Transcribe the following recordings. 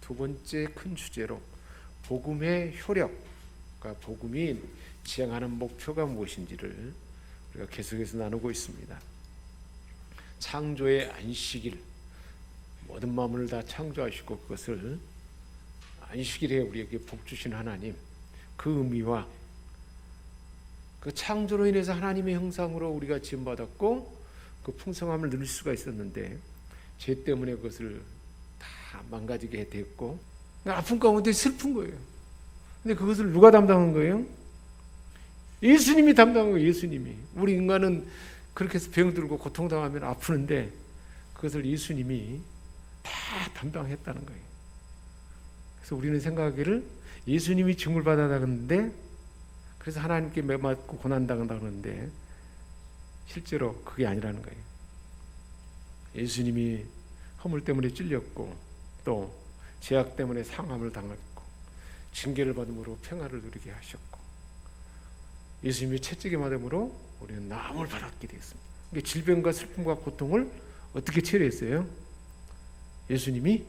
두 번째 큰 주제로 복음의 효력, 그러니까 복음이 지향하는 목표가 무엇인지를 우리가 계속해서 나누고 있습니다. 창조의 안식일, 모든 만물을 다 창조하시고 그것을 안식일에 우리에게 복 주신 하나님, 그 의미와 그 창조로 인해서 하나님의 형상으로 우리가 지음받았고 그 풍성함을 누릴 수가 있었는데 죄 때문에 그것을 다 망가지게 됐고 아픈 가운데 슬픈 거예요. 근데 그것을 누가 담당한 거예요? 예수님이 담당한 거예요. 예수님이. 우리 인간은 그렇게 해서 병들고 고통당하면 아프는데 그것을 예수님이 다 담당했다는 거예요. 그래서 우리는 생각하기를 예수님이 징을 받아다는데 그래서 하나님께 매맞고 고난당한다는데 실제로 그게 아니라는 거예요. 예수님이 허물 때문에 찔렸고 또 죄악 때문에 상함을 당했고 징계를 받음으로 평화를 누리게 하셨고 예수님이 채찍에 맞음으로 우리는 나음을 받았게 되었습니다. 그러니까 질병과 슬픔과 고통을 어떻게 치료했어요? 예수님이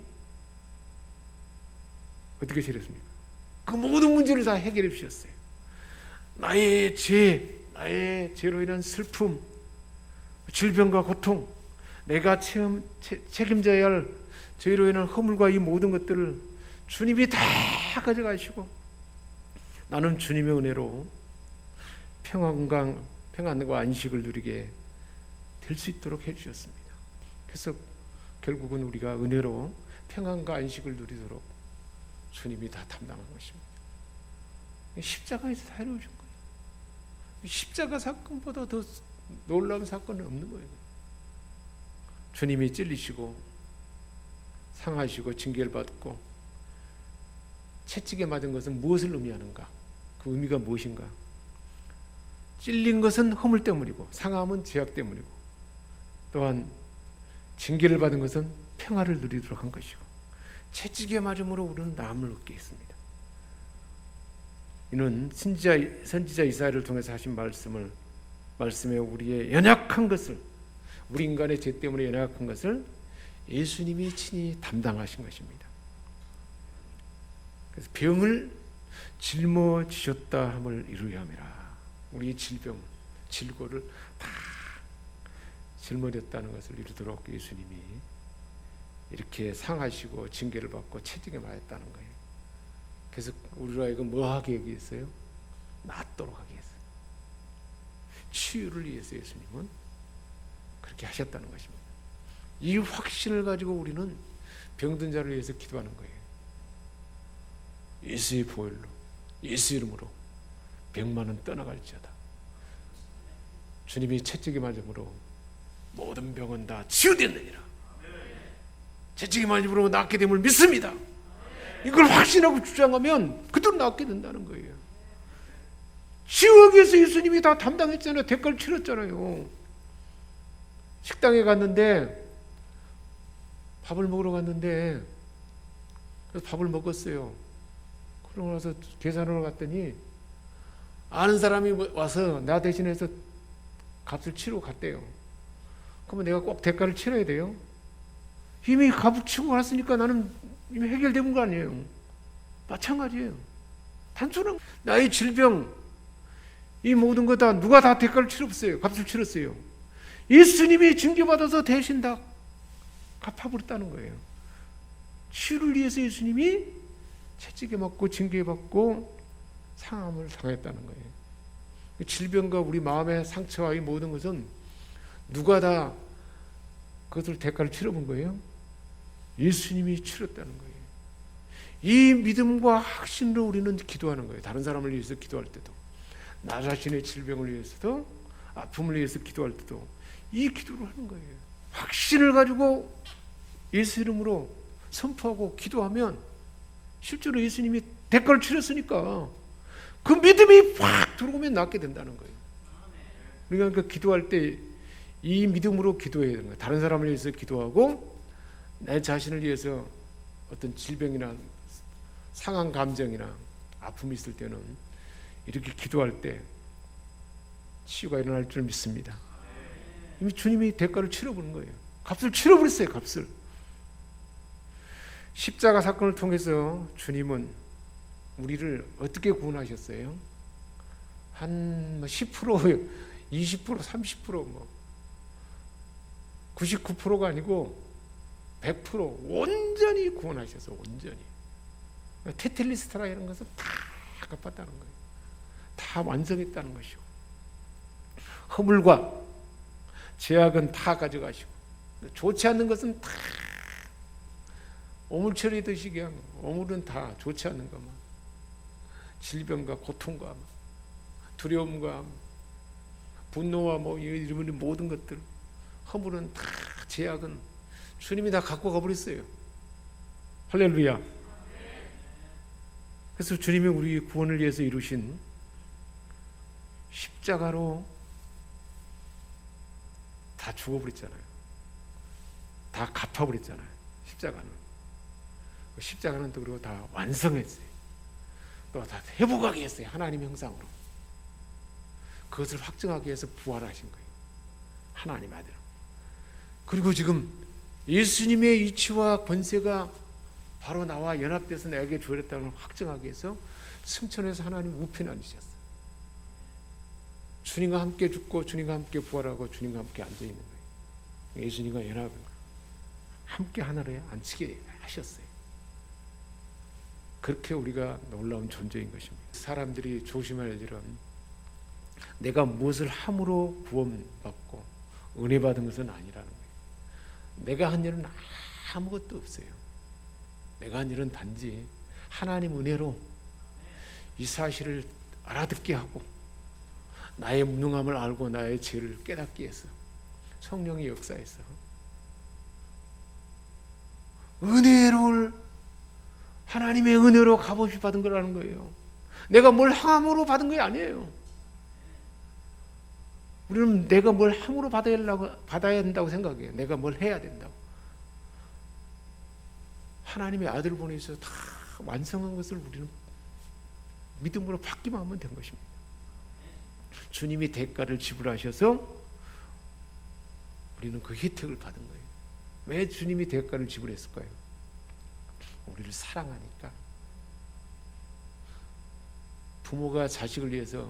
어떻게 치료했습니까? 그 모든 문제를 다 해결해 주셨어요. 나의 죄로 인한 슬픔, 질병과 고통, 내가 책임져야 할 죄로 인한 허물과 이 모든 것들을 주님이 다 가져가시고 나는 주님의 은혜로 평안과 안식을 누리게 될 수 있도록 해주셨습니다. 그래서 결국은 우리가 은혜로 평안과 안식을 누리도록 주님이 다 담당한 것입니다. 십자가에서 다 이루어진 거예요. 십자가 사건보다 더 놀라운 사건은 없는 거예요. 주님이 찔리시고 상하시고 징계를 받고 채찍에 맞은 것은 무엇을 의미하는가? 그 의미가 무엇인가? 찔린 것은 허물 때문이고 상함은 죄악 때문이고 또한 징계를 받은 것은 평화를 누리도록 한 것이고 채찍에 맞음으로 우리는 나음을 얻게 했습니다. 이는 선지자 이사야를 통해서 하신 말씀에 우리의 연약한 것을 우리 인간의 죄 때문에 연약한 것을 예수님이 친히 담당하신 것입니다. 그래서 병을 짊어지셨다 함을 이루려 함이라. 우리의 질병, 질고를 다 짊어졌다는 것을 이루도록 예수님이 이렇게 상하시고 징계를 받고 채찍에 맞았다는 거예요. 그래서 우리로 하여금 뭐 하게 했어요? 낫도록 하게 했어요. 치유를 위해서 예수님은 그렇게 하셨다는 것입니다. 이 확신을 가지고 우리는 병든 자를 위해서 기도하는 거예요. 예수의 보혈로, 예수 이름으로 병만은 떠나갈지어다. 주님이 채찍에 맞음으로 모든 병은 다 치유되느니라. 채찍에 맞음으로 낫게 됨을 믿습니다. 이걸 확신하고 주장하면 그대로 낫게 된다는 거예요. 치유하기 위해서 예수님이 다 담당했잖아요. 대가를 치렀잖아요. 식당에 갔는데 밥을 먹으러 갔는데 그래서 밥을 먹었어요. 그러고 나서 계산하러 갔더니 아는 사람이 와서 나 대신해서 값을 치르고 갔대요. 그러면 내가 꼭 대가를 치러야 돼요? 이미 값을 치고 갔으니까 나는 이미 해결된 거 아니에요. 마찬가지예요. 단순한 나의 질병 이 모든 거 다 누가 다 대가를 치렀어요? 값을 치렀어요. 예수님이 징계받아서 대신 다 갚아버렸다는 거예요. 치유를 위해서 예수님이 채찍에 맞고 징계받고 상함을 당했다는 거예요. 질병과 우리 마음의 상처와 이 모든 것은 누가 다 그것을 대가를 치러본 거예요? 예수님이 치렀다는 거예요. 이 믿음과 확신으로 우리는 기도하는 거예요. 다른 사람을 위해서 기도할 때도 나 자신의 질병을 위해서도 아픔을 위해서 기도할 때도 이 기도를 하는 거예요. 확신을 가지고 예수 이름으로 선포하고 기도하면 실제로 예수님이 대가를 치렀으니까 그 믿음이 확 들어오면 낫게 된다는 거예요. 그러니까 기도할 때 이 믿음으로 기도해야 되는 거예요. 다른 사람을 위해서 기도하고 내 자신을 위해서 어떤 질병이나 상한 감정이나 아픔이 있을 때는 이렇게 기도할 때 치유가 일어날 줄 믿습니다. 이미 주님이 대가를 치러버린 거예요. 값을 치러버렸어요. 값을. 십자가 사건을 통해서 주님은 우리를 어떻게 구원하셨어요? 한 10%, 20%, 30%, 99%가 아니고 100% 온전히 구원하셔서 온전히. 테텔리스트라 이런 것은 다 갚았다는 거예요. 다 완성했다는 것이고, 허물과 죄악은 다 가져가시고, 좋지 않는 것은 다 오물처리듯이 그냥, 오물은 다 좋지 않는 것만, 질병과 고통과 두려움과 분노와 이런 모든 것들, 허물은 다, 죄악은 주님이 다 갖고 가버렸어요. 할렐루야. 그래서 주님이 우리 구원을 위해서 이루신 십자가로 다 죽어버렸잖아요. 다 갚아버렸잖아요. 십자가는. 십자가는 또 그리고 다 완성했어요. 또 다 회복하게 했어요. 하나님의 형상으로. 그것을 확증하기 위해서 부활하신 거예요. 하나님 아들. 그리고 지금 예수님의 이치와 권세가 바로 나와 연합돼서 내게 주어졌다는 걸 확증하기 위해서 승천해서 하나님 우편에 앉으셨어요. 주님과 함께 죽고 주님과 함께 부활하고 주님과 함께 앉아있는 거예요. 예수님과 연합을 함께 하나로 앉히게 하셨어요. 그렇게 우리가 놀라운 존재인 것입니다. 사람들이 조심할 일은 내가 무엇을 함으로 구원받고 은혜 받은 것은 아니라는 거예요. 내가 한 일은 아무것도 없어요. 내가 한 일은 단지 하나님 은혜로 이 사실을 알아듣게 하고 나의 무능함을 알고 나의 죄를 깨닫게 해서 성령의 역사에서 은혜를 하나님의 은혜로 값없이 받은 거라는 거예요. 내가 뭘 함으로 받은 게 아니에요. 우리는 내가 뭘 함으로 받아야 된다고 생각해요. 내가 뭘 해야 된다고. 하나님의 아들 보내서 다 완성한 것을 우리는 믿음으로 받기만 하면 된 것입니다. 주님이 대가를 지불하셔서 우리는 그 혜택을 받은 거예요. 왜 주님이 대가를 지불했을까요? 우리를 사랑하니까. 부모가 자식을 위해서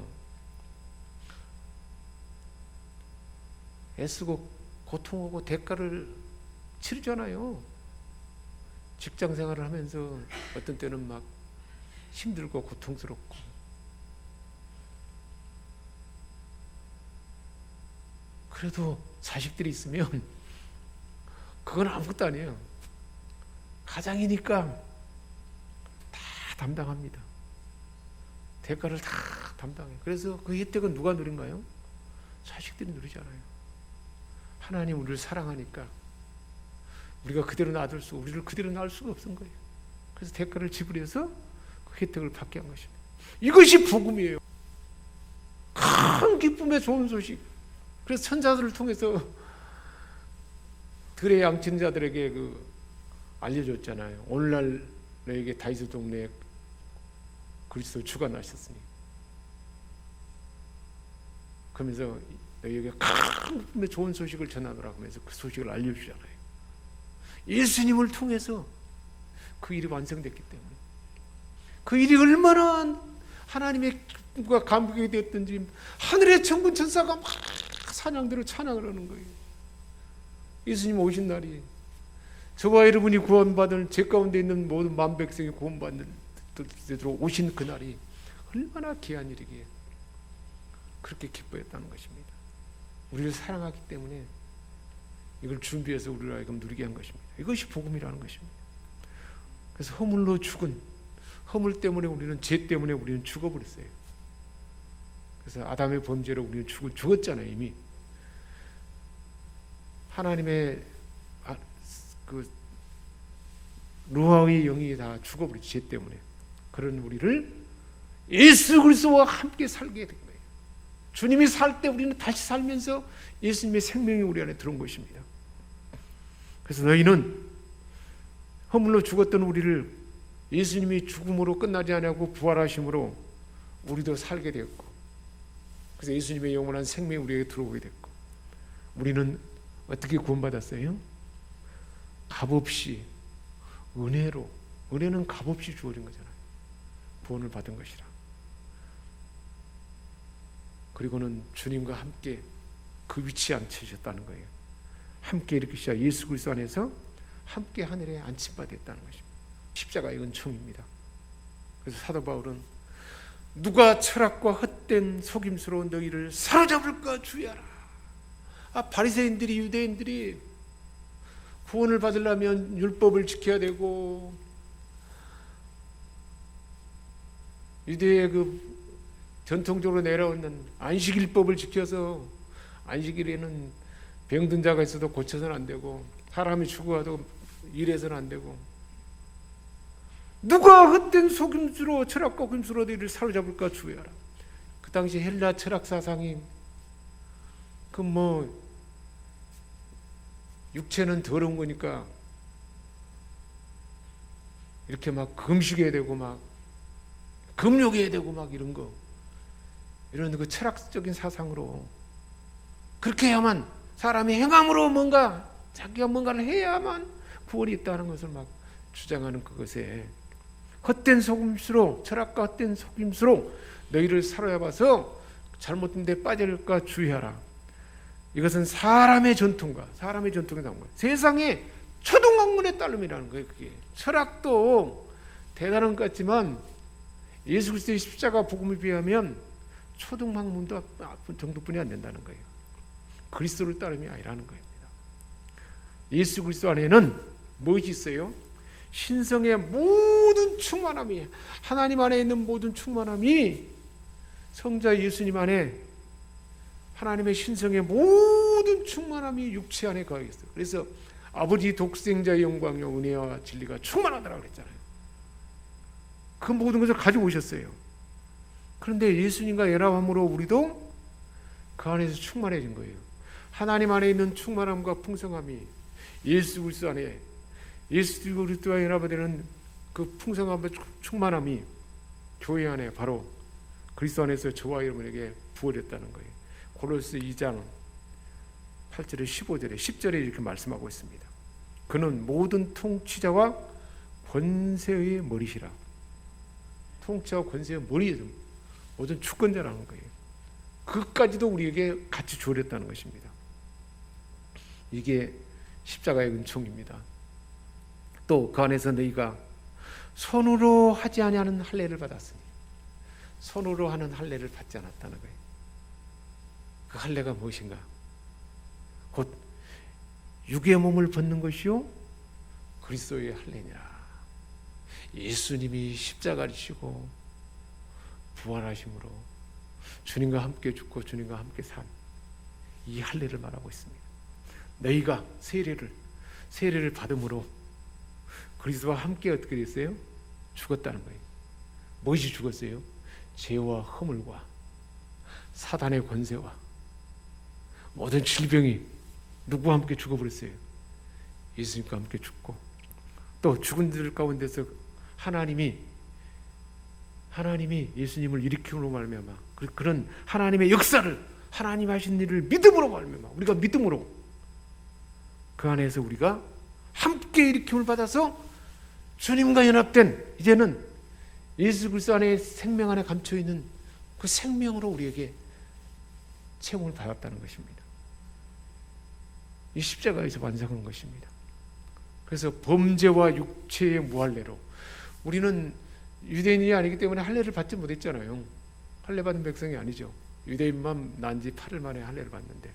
애쓰고 고통하고 대가를 치르잖아요. 직장 생활을 하면서 어떤 때는 막 힘들고 고통스럽고, 그래도 자식들이 있으면 그건 아무것도 아니에요. 가장이니까 다 담당합니다. 대가를 다 담당해요. 그래서 그 혜택은 누가 누린가요? 자식들이 누리잖아요. 하나님 우리를 사랑하니까 우리가 그대로 놔둘 우리를 그대로 놔둘 수가 없은 거예요. 그래서 대가를 지불해서 그 혜택을 받게 한 것입니다. 이것이 복음이에요. 큰 기쁨의 좋은 소식. 그래서 천사들을 통해서 들의 양친자들에게 알려줬잖아요. 오늘날 너에게 다윗의 동네에 그리스도 주가 나셨으니, 그러면서 너희에게 큰 기쁨의 좋은 소식을 전하노라 하면서 그 소식을 알려주잖아요. 예수님을 통해서 그 일이 완성됐기 때문에, 그 일이 얼마나 하나님의 기쁨과 감격이 되었든지 하늘의 천군 천사가 막 사냥대로 찬양을 하는 거예요. 예수님 오신 날이, 저와 여러분이 구원받은 죄 가운데 있는 모든 만 백성이 구원받는 데로 오신 그날이 얼마나 귀한 일이기에 그렇게 기뻐했다는 것입니다. 우리를 사랑하기 때문에 이걸 준비해서 우리를 하여금 누리게 한 것입니다. 이것이 복음이라는 것입니다. 그래서 허물로 죽은, 허물 때문에 우리는, 죄 때문에 우리는 죽어버렸어요. 그래서 아담의 범죄로 우리는 죽었잖아요. 이미 하나님의 루아의 영이 다 죽어버렸지, 죄 때문에. 그런 우리를 예수 그리스도와 함께 살게 된 거예요. 주님이 살 때 우리는 다시 살면서 예수님의 생명이 우리 안에 들어온 것입니다. 그래서 너희는 허물로 죽었던 우리를 예수님이 죽음으로 끝나지 않고 부활하심으로 우리도 살게 되었고, 그래서 예수님의 영원한 생명이 우리에게 들어오게 됐고, 우리는 어떻게 구원받았어요? 값없이 은혜로, 은혜는 값없이 주어진 거잖아요. 구원을 받은 것이라. 그리고는 주님과 함께 그 위치에 앉히셨다는 거예요. 함께 일으키시자 예수 그리스도 안에서 함께 하늘에 안침받았다는 것입니다. 십자가의 은총입니다. 그래서 사도 바울은 누가 철학과 헛된 속임수로 너희를 사로잡을까 주의하라. 바리새인들이, 유대인들이 구원을 받으려면 율법을 지켜야 되고, 유대의 그 전통적으로 내려오는 안식일법을 지켜서, 안식일에는 병든 자가 있어도 고쳐서는 안 되고, 사람이 죽어도 일해서는 안 되고, 누가 헛된 속임수로, 철학과 속임수로 너희를 사로잡을까 주의하라. 그 당시 헬라 철학 사상이 육체는 더러운 거니까 이렇게 막 금식해야 되고 막 금욕해야 되고 막 이런 그 철학적인 사상으로 그렇게 해야만, 사람이 행함으로 뭔가 자기가 뭔가를 해야만 구원이 있다는 것을 막 주장하는 그것에 헛된 속임수로, 철학과 헛된 속임수로 너희를 사로잡아서 잘못된 데 빠질까 주의하라. 이것은 사람의 전통에 나온 거예요. 세상의 초등학문의 따름이라는 거예요. 그게 철학도 대단한 것 같지만 예수 그리스도의 십자가 복음에 비하면 초등학문도 정도뿐이 안 된다는 거예요. 그리스도를 따름이 아니라는 겁니다. 예수 그리스도 안에는 무엇이 있어요? 신성의 모든 충만함이, 하나님 안에 있는 모든 충만함이 성자 예수님 안에, 하나님의 신성의 모든 충만함이 육체 안에 거하게 있어요. 그래서 아버지 독생자의 영광과 은혜와 진리가 충만하다고 그랬잖아요. 그 모든 것을 가지고 오셨어요. 그런데 예수님과 연합함으로 우리도 그 안에서 충만해진 거예요. 하나님 안에 있는 충만함과 풍성함이 예수 그리스도 안에, 예수 그리스도와 연합되는 그 풍성함과 충만함이 교회 안에, 바로 그리스도 안에서 저와 여러분에게 부어졌다는 거예요. 고로스 2장 8절에 15절에 10절에 이렇게 말씀하고 있습니다. 그는 모든 통치자와 권세의 머리시라. 통치와 권세의 머리에 모든 주권자라는 거예요. 그까지도 우리에게 같이 주어졌다는 것입니다. 이게 십자가의 은총입니다. 또 그 안에서 너희가 손으로 하지 아니하는 할례를 받았으니, 손으로 하는 할례를 받지 않았다는 거예요. 그 할례가 무엇인가? 곧 육의 몸을 벗는 것이요 그리스도의 할례니라. 예수님이 십자가를 지고 부활하심으로 주님과 함께 죽고 주님과 함께 산 이 할례를 말하고 있습니다. 너희가 세례를 받음으로 그리스도와 함께 어떻게 됐어요? 죽었다는 거예요. 무엇이 죽었어요? 죄와 허물과 사단의 권세와 모든 질병이 누구와 함께 죽어버렸어요? 예수님과 함께 죽고, 또 죽은 들 가운데서 하나님이 예수님을 일으킴으로 말미암아 그런 하나님의 역사를, 하나님 하신 일을 믿음으로 말미암아 우리가 믿음으로 그 안에서 우리가 함께 일으킴을 받아서 주님과 연합된, 이제는 예수 그리스도 안에 생명 안에 감춰 있는 그 생명으로 우리에게 채용을 받았다는 것입니다. 이 십자가에서 완성한 것입니다. 그래서 범죄와 육체의 무할례로, 우리는 유대인이 아니기 때문에 할례를 받지 못했잖아요. 할례 받은 백성이 아니죠. 유대인만 난 지 8일 만에 할례를 받는데,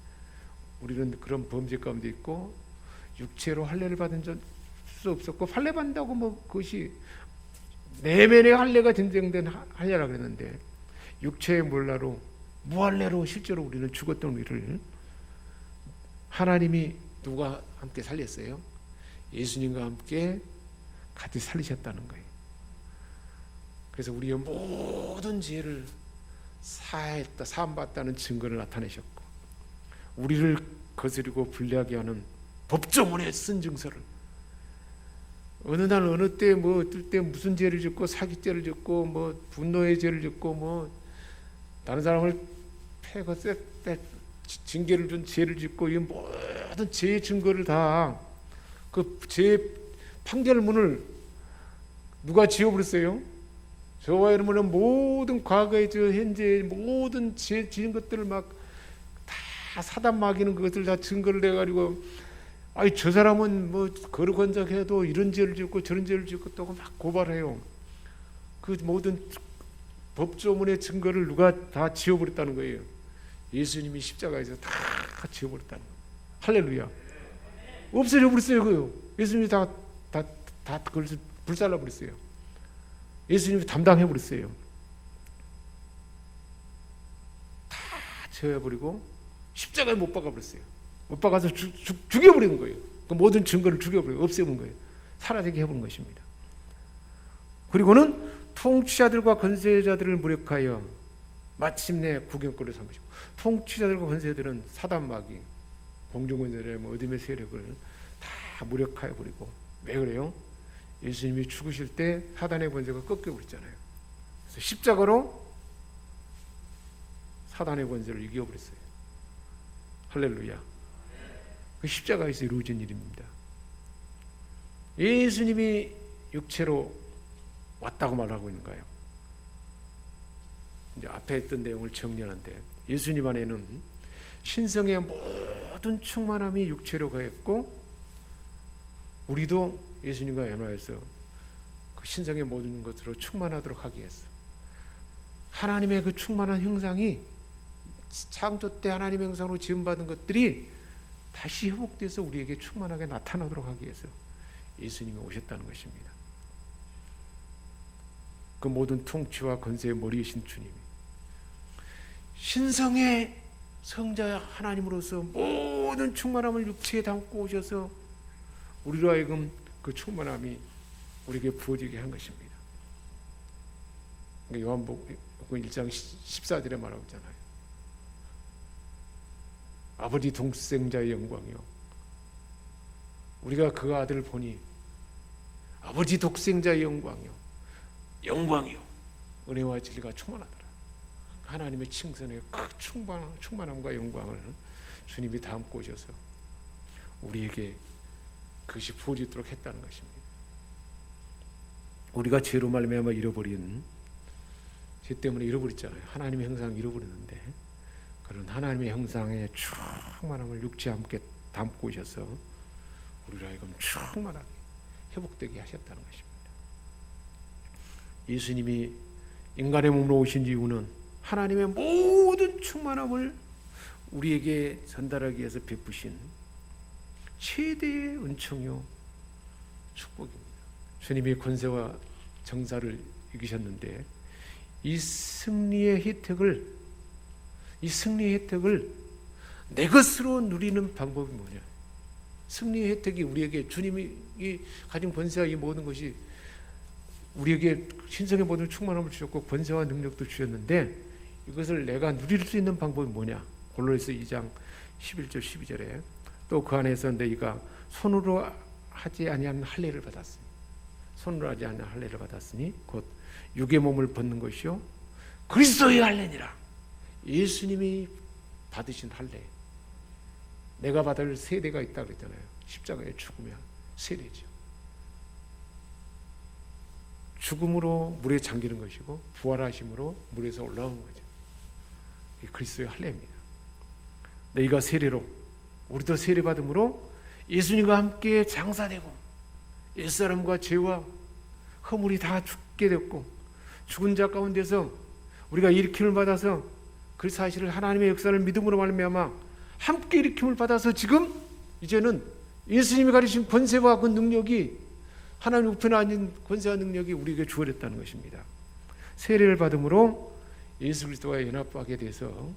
우리는 그런 범죄 가운데 있고 육체로 할례를 받은 수 없었고, 할례 받는다고 그것이 내면의 할례가 진정된 할례라 그랬는데, 육체의 무할례로 실제로 우리는 죽었던 우리를 하나님이 누가 함께 살렸어요? 예수님과 함께 같이 살리셨다는 거예요. 그래서 우리의 모든 죄를 사했다, 사함받다는 증거를 나타내셨고, 우리를 거스리고 불리하게 하는 법조문에 쓴 증서를, 어느 날 어느 때 어떨 때 무슨 죄를 짓고 사기죄를 짓고 분노의 죄를 짓고 다른 사람을 패고 징계를 준 죄를 짓고, 이 모든 죄의 증거를 다 그 죄의 판결문을 누가 지어버렸어요? 저와 여러분은 모든 과거의 현재 모든 지은 것들을 막 다 사단 마귀는 그것을 다 증거를 내가지고 아니 저 사람은 뭐 거룩한 자 해도 이런 죄를 짓고 저런 죄를 짓고 또 막 고발해요. 그 모든 법조문의 증거를 누가 다 지워버렸다는 거예요. 예수님이 십자가에서 다 지워버렸다는 거예요. 할렐루야. 없어져 버렸어요. 그요. 예수님이 다 그걸 불살라 버렸어요. 예수님이 담당해 버렸어요. 다 지워버리고 십자가에 못 박아 버렸어요. 못 박아서 죽여버린 거예요. 그 모든 증거를 죽여버리고 없애버린 거예요. 사라지게 해버린 것입니다. 그리고는 통치자들과 권세자들을 무력하여 마침내 구경거리로 삼으시고, 통치자들과 권세자들은 사단 마귀, 공중권세자, 어둠의 세력을 다 무력하여 버리고. 왜 그래요? 예수님이 죽으실 때 사단의 권세가 꺾여버렸잖아요. 그래서 십자가로 사단의 권세를 이겨버렸어요. 할렐루야. 그 십자가에서 이루어진 일입니다. 예수님이 육체로 왔다고 말하고 있는 거예요. 이제 앞에 했던 내용을 정리하는데, 예수님 안에는 신성의 모든 충만함이 육체로 가했고, 우리도 예수님과 연합해서 그 신성의 모든 것으로 충만하도록 하기 위해서 하나님의 그 충만한 형상이, 창조 때 하나님의 형상으로 지음받은 것들이 다시 회복돼서 우리에게 충만하게 나타나도록 하기 위해서 예수님이 오셨다는 것입니다. 그 모든 통치와 권세의 머리이신 주님이 신성의 성자 하나님으로서 모든 충만함을 육체에 담고 오셔서 우리로 하여금 그 충만함이 우리에게 부어지게 한 것입니다. 요한복음 1장 14절에 말하고 있잖아요. 아버지 독생자의 영광이요, 우리가 그 아들을 보니 아버지 독생자의 영광이요, 영광이요, 은혜와 진리가 충만하더라. 하나님의 칭찬의 그 충만함과 영광을 주님이 담고 오셔서 우리에게 그것이 부어지도록 했다는 것입니다. 우리가 죄로 말미암아 잃어버린, 죄 때문에 잃어버렸잖아요. 하나님의 형상을 잃어버렸는데, 그런 하나님의 형상의 충만함을 육체와 함께 담고 오셔서 우리를 하여금 충만하게 회복되게 하셨다는 것입니다. 예수님이 인간의 몸으로 오신 이유는 하나님의 모든 충만함을 우리에게 전달하기 위해서 베푸신 최대의 은총이요 축복입니다. 주님이 권세와 정사를 이기셨는데, 이 승리의 혜택을 내 것으로 누리는 방법이 뭐냐? 승리의 혜택이 우리에게, 주님이 가진 권세와 이 모든 것이 우리에게 신성의 모든 충만함을 주셨고 권세와 능력도 주셨는데, 이것을 내가 누릴 수 있는 방법이 뭐냐? 골로새서 2장 11절 12절에 또 그 안에서 너희가 손으로 하지 아니한 할례를 받았으니, 손으로 하지 아니한 할례를 받았으니 곧 육의 몸을 벗는 것이요 그리스도의 할례니라. 예수님이 받으신 할례, 내가 받을 세례가 있다고 그랬잖아요. 십자가에 죽으면 세례죠. 죽음으로 물에 잠기는 것이고 부활하심으로 물에서 올라오는 거죠. 이 그리스도의 할례입니다. 너희가 세례로, 우리도 세례받음으로 예수님과 함께 장사되고 옛사람과 죄와 허물이 다 죽게 됐고, 죽은 자 가운데서 우리가 일으킴을 받아서 그 사실을, 하나님의 역사를 믿음으로 말미암아 함께 일으킴을 받아서 지금 이제는 예수님이 가르친 권세와 그 능력이, 하나님 우편에 앉은 권세와 능력이 우리에게 주어졌다는 것입니다. 세례를 받음으로 예수 그리스도와 연합하게 돼서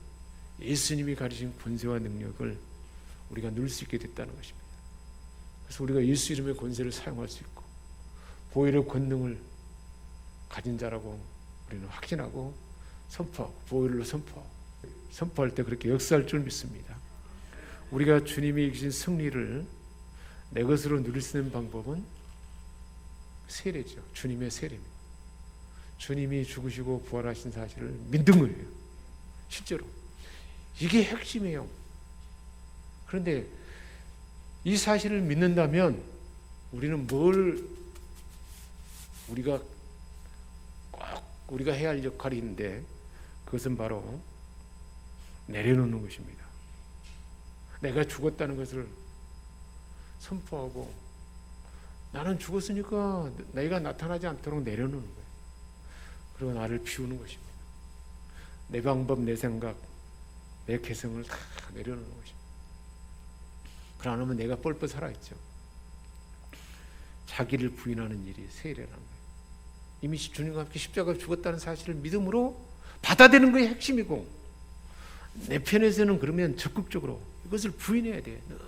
예수님이 가르친 권세와 능력을 우리가 누릴 수 있게 됐다는 것입니다. 그래서 우리가 예수 이름의 권세를 사용할 수 있고 보혈의 권능을 가진 자라고 우리는 확신하고 선포하고, 보혈로 선포할 때 그렇게 역사할 줄 믿습니다. 우리가 주님이 이기신 승리를 내 것으로 누릴 수 있는 방법은 세례죠. 주님의 세례입니다. 주님이 죽으시고 부활하신 사실을 믿는 거예요. 실제로 이게 핵심이에요. 그런데 이 사실을 믿는다면 우리는 뭘 우리가 꼭 우리가 해야 할 역할이 있는데 그것은 바로 내려놓는 것입니다. 내가 죽었다는 것을 선포하고 나는 죽었으니까 내가 나타나지 않도록 내려놓는 거예요. 그리고 나를 비우는 것입니다. 내 방법, 내 생각, 내 개성을 다 내려놓는 것입니다. 그러면 내가 뻘뻘 살아있죠. 자기를 부인하는 일이 세례라는 거예요. 이미 주님과 함께 십자가에 죽었다는 사실을 믿음으로 받아들이는 것이 핵심이고, 내 편에서는 그러면 적극적으로 이것을 부인해야 돼. 늘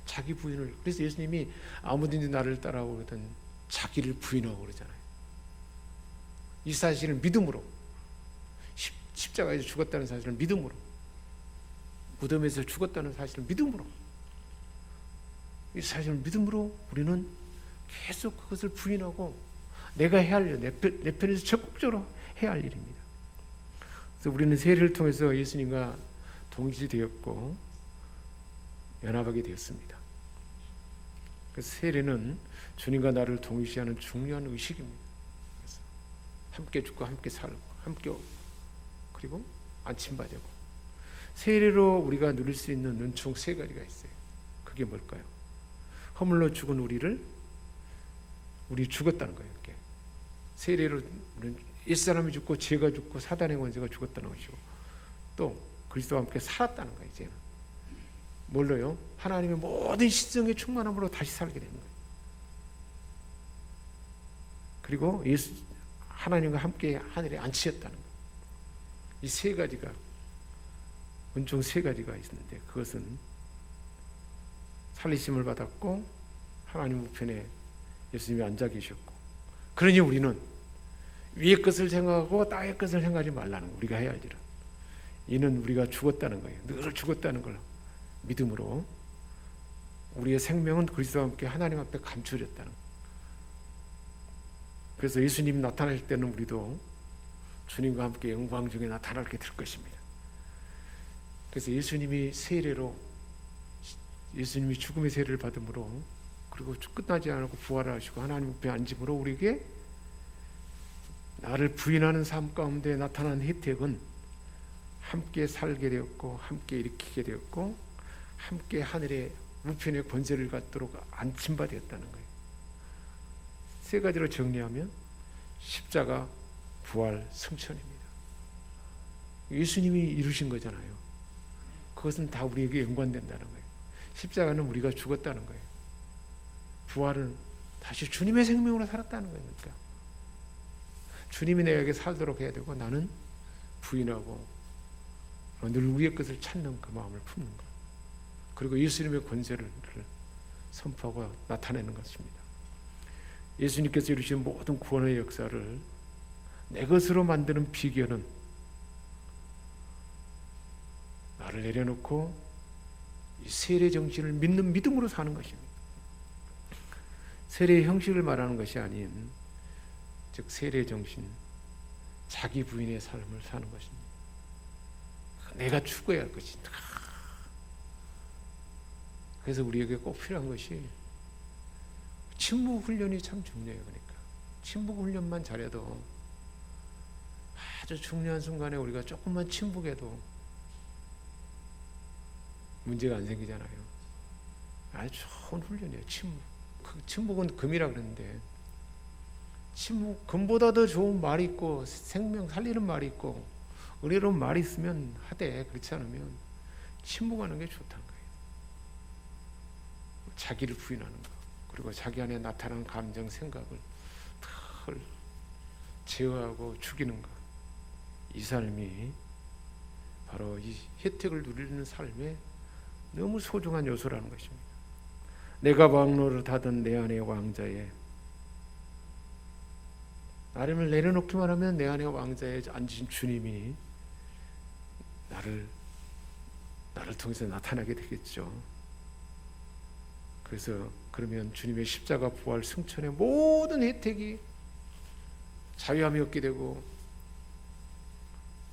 자기 부인을. 그래서 예수님이 아무든지 나를 따라오거든 자기를 부인하고 그러잖아요. 이 사실을 믿음으로, 십자가에서 죽었다는 사실을 믿음으로, 무덤에서 죽었다는 사실을 믿음으로, 이 사실을 믿음으로 우리는 계속 그것을 부인하고 내가 해야 할 일, 내 편에서 적극적으로 해야 할 일입니다. 그래서 우리는 세례를 통해서 예수님과 동시되었고 연합하게 되었습니다. 그래서 세례는 주님과 나를 동시하는 중요한 의식입니다. 그래서 함께 죽고 함께 살고 함께 그리고 안침받고, 세례로 우리가 누릴 수 있는 은총 세 가지가 있어요. 그게 뭘까요? 허물로 죽은 우리 죽었다는 거예요. 이렇게. 세례로 옛사람이 죽고 죄가 죽고 사단의 권세가 죽었다는 것이고, 또 그리스도와 함께 살았다는 거예요. 이제는 뭘로요? 하나님의 모든 시성의 충만함으로 다시 살게 되는 거예요. 그리고 하나님과 함께 하늘에 앉히셨다는 거예요. 이 세 가지가, 은총 세 가지가 있는데, 그것은 살리심을 받았고 하나님 우편에 예수님이 앉아 계셨고, 그러니 우리는 위의 것을 생각하고 땅의 것을 생각하지 말라는 거예요. 우리가 해야 할 일은. 이는 우리가 죽었다는 거예요. 늘 죽었다는 걸 믿음으로 우리의 생명은 그리스도와 함께 하나님 앞에 감추어졌다는 거예요. 그래서 예수님이 나타나실 때는 우리도 주님과 함께 영광 중에 나타나게 될 것입니다. 그래서 예수님이 죽음의 세례를 받음으로, 그리고 끝나지 않고 부활하시고 하나님 앞에 앉음으로 우리에게 나를 부인하는 삶 가운데 나타난 혜택은 함께 살게 되었고 함께 일으키게 되었고 함께 하늘의 우편의 권세를 갖도록 안침받았다는 거예요. 세 가지로 정리하면 십자가, 부활, 승천입니다. 예수님이 이루신 거잖아요. 그것은 다 우리에게 연관된다는 거예요. 십자가는 우리가 죽었다는 거예요. 부활은 다시 주님의 생명으로 살았다는 거니까 주님이 내게 살도록 해야 되고, 나는 부인하고 늘 위의 것을 찾는 그 마음을 품는 것, 그리고 예수님의 권세를 선포하고 나타내는 것입니다. 예수님께서 이루신 모든 구원의 역사를 내 것으로 만드는 비결은 나를 내려놓고 이 세례 정신을 믿는 믿음으로 사는 것입니다. 세례의 형식을 말하는 것이 아닌, 즉 세례 정신, 자기 부인의 삶을 사는 것입니다. 내가 죽어야 할 것입니다. 그래서 우리에게 꼭 필요한 것이 침묵 훈련이 참 중요해요. 그러니까 침묵 훈련만 잘해도 아주 중요한 순간에 우리가 조금만 침묵해도 문제가 안 생기잖아요. 아주 좋은 훈련이에요. 침묵. 그 침묵은 금이라 그러는데, 침묵, 금보다 더 좋은 말이 있고 생명 살리는 말이 있고 은혜로운 말이 있으면 하되, 그렇지 않으면 침묵하는 게 좋다는 거예요. 자기를 부인하는 것, 그리고 자기 안에 나타나는 감정, 생각을 털 제어하고 죽이는 것, 이 삶이 바로 이 혜택을 누리는 삶의 너무 소중한 요소라는 것입니다. 내가 왕노릇 하던 내 안의 왕자에, 나를 내려놓기만 하면 내 안의 왕자에 앉으신 주님이 나를 통해서 나타나게 되겠죠. 그래서 그러면 주님의 십자가, 부활, 승천의 모든 혜택이 자유함이 얻게 되고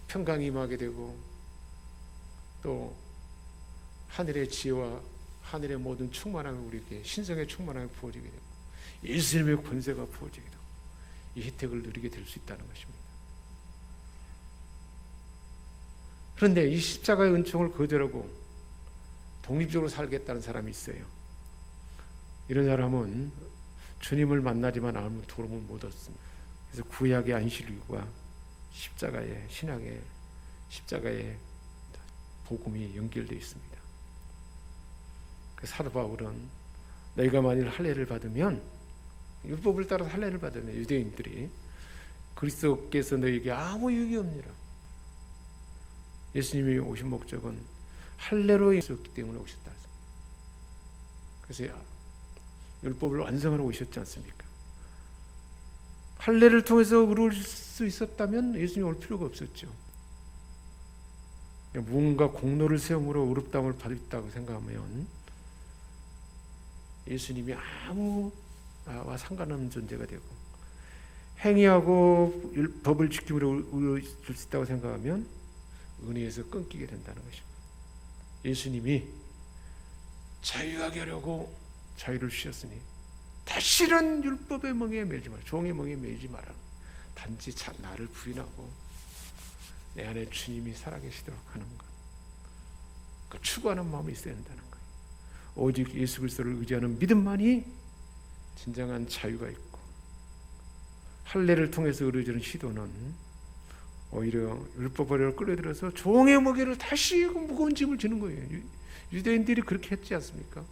평강이 임하게 되고, 또 하늘의 지혜와 하늘의 모든 충만함이 우리에게 신성의 충만함이 부어지게 되고 예수님의 권세가 부어지게 되고 이 혜택을 누리게 될 수 있다는 것입니다. 그런데 이 십자가의 은총을 거절하고 독립적으로 살겠다는 사람이 있어요. 이런 사람은 주님을 만나지만 않으면 도움을 못 얻습니다. 그래서 구약의 안식일과 십자가의 신약의 십자가의 복음이 연결되어 있습니다. 사도 바울은 너희가 만일 할례를 받으면 율법을 따라 할례를 받으면 유대인들이 그리스도께서 너희에게 아무 유익이 없니라. 예수님이 오신 목적은 할례로 있었기 때문에 오셨다. 그래서 율법을 완성하러 오셨지 않습니까? 할례를 통해서 의로울 수 있었다면 예수님이 올 필요가 없었죠. 무언가 공로를 세움으로 의롭다함을 받았다고 생각하면 예수님이 아무 나와 상관없는 존재가 되고, 행위하고 법을 지킴으로 의로울 수 있다고 생각하면 은혜에서 끊기게 된다는 것입니다. 예수님이 자유하게 하려고 자유를 주셨으니 다시는 율법의 멍에 매지 마라, 종의 멍에 매지 마라. 단지 나를 부인하고 내 안에 주님이 살아계시도록 하는 것, 그 추구하는 마음이 있어야 한다는 거예요. 오직 예수 그리스도를 의지하는 믿음만이 진정한 자유가 있고, 할례를 통해서 이루어지는 시도는 오히려 율법을 끌어들여서 종의 무게를 다시 무거운 짐을 지는 거예요. 유대인들이 그렇게 했지 않습니까?